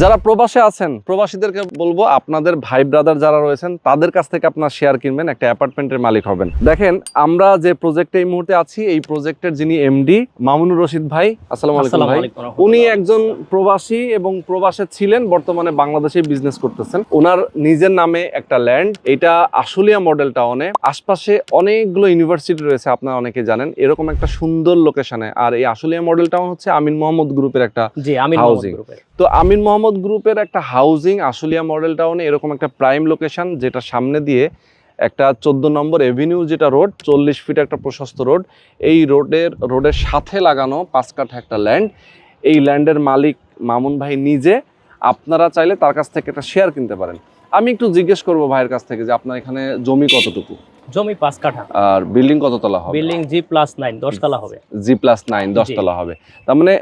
যারা প্রবাসে আছেন প্রবাসীদেরকে বলবো আপনাদের ভাই ব্রাদার যারা রয়েছেন তাদের কাছ থেকে আপনার শেয়ার কিনবেন, একটা অ্যাপার্টমেন্টের মালিক হবেন। দেখেন আমরা যে প্রজেক্টে এই মুহূর্তে আছি, এই প্রজেক্টের যিনি এমডি মামুনুর রশিদ ভাই, আসসালামু আলাইকুম ভাই। উনি একজন প্রবাসী এবং প্রবাসে ছিলেন, বর্তমানে বাংলাদেশে বিজনেস করতেছেন। ওনার নিজের নামে একটা ল্যান্ড, এটা আশুলিয়া মডেল টাউনে, আশপাশে অনেকগুলো ইউনিভার্সিটি রয়েছে, আপনারা অনেকে জানেন, এরকম একটা সুন্দর লোকেশনে। আর এই আশুলিয়া মডেল টাউন হচ্ছে আমিন মোহাম্মদ গ্রুপের একটা হাউজিং। তো আমিন মোহাম্মদ গ্রুপের একটা হাউজিং আশুলিয়া মডেল টাউনে এরকম একটা প্রাইম লোকেশন, যেটা সামনে দিয়ে একটা 14 নম্বর এভিনিউ, যেটা রোড 40 ফিট একটা প্রশস্ত রোড, এই রোডের সাথে লাগানো 5 কাঠা একটা ল্যান্ড। এই ল্যান্ডের মালিক মামুন ভাই নিজে। আপনারা চাইলে তার কাছ থেকে একটা শেয়ার কিনতে পারেন। আমি একটু জিজ্ঞেস করবো ভাইয়ের কাছ থেকে যে আপনার এখানে জমি কতটুকু? জমি 5 কাঠা। আর বিল্ডিং কততলা হবে? বিল্ডিং G+9 10 তলা হবে। G+9 10 তলা হবে। তার মানে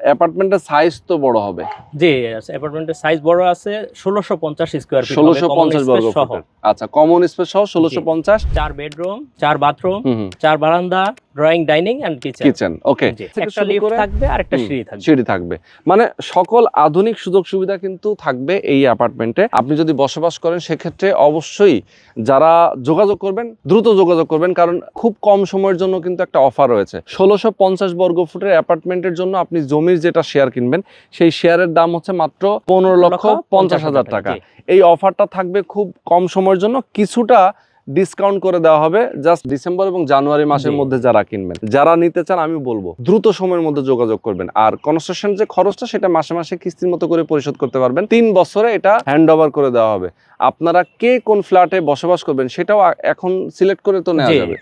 অ্যাপার্টমেন্টের সাইজ তো বড় হবে। জি, অ্যাপার্টমেন্টের সাইজ বড় আছে, 1650 স্কয়ার ফিট, 1650 বর্গ ফুট। আচ্ছা, কমন স্পেস সহ 1650। 4 বেডরুম, 4 বাথরুম, 4 বারান্দা, ড্রয়িং, ডাইনিং এন্ড কিচেন। ওকে, একটা লিফট থাকবে আর একটা সিঁড়ি থাকবে। মানে সকল আধুনিক সুযোগ সুবিধা কিন্তু থাকবে এই অ্যাপার্টমেন্টে। আপনি যদি বসবাস করেন সেক্ষেত্রে অবশ্যই যারা যোগাযোগ করবেন, দ্রুত যোগাযোগ করবেন, কারণ খুব কম সময়ের জন্য কিন্তু একটা অফার রয়েছে। 1650 বর্গ ফুটের অ্যাপার্টমেন্টের জন্য আপনি জমির যেটা শেয়ার কিনবেন, সেই শেয়ারের দাম হচ্ছে মাত্র 15,50,000 টাকা। এই অফারটা থাকবে খুব কম সময়ের জন্য, কিছুটা ডিসকাউন্ট করে দেওয়া হবে জাস্ট ডিসেম্বর এবং জানুয়ারি মাসের মধ্যে যারা কিনবেন। যারা নিতে চান আমি বলবো দ্রুত সময়ের মধ্যে যোগাযোগ করবেন। আর কনস্ট্রাকশন যে খরচটা, সেটা মাসে মাসে কিস্তির মতো করে পরিশোধ করতে পারবেন। 3 বছরে এটা হ্যান্ড ওভার করে দেওয়া হবে। আপনারা কে কোন ফ্ল্যাটে বসবাস করবেন সেটাও এখন সিলেক্ট করে তো নেওয়া যাবে,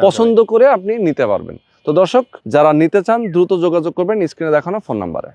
পছন্দ করে আপনি নিতে পারবেন। তো দর্শক, যারা নিতে চান দ্রুত যোগাযোগ করবেন স্ক্রিনে দেখানো ফোন নাম্বারে।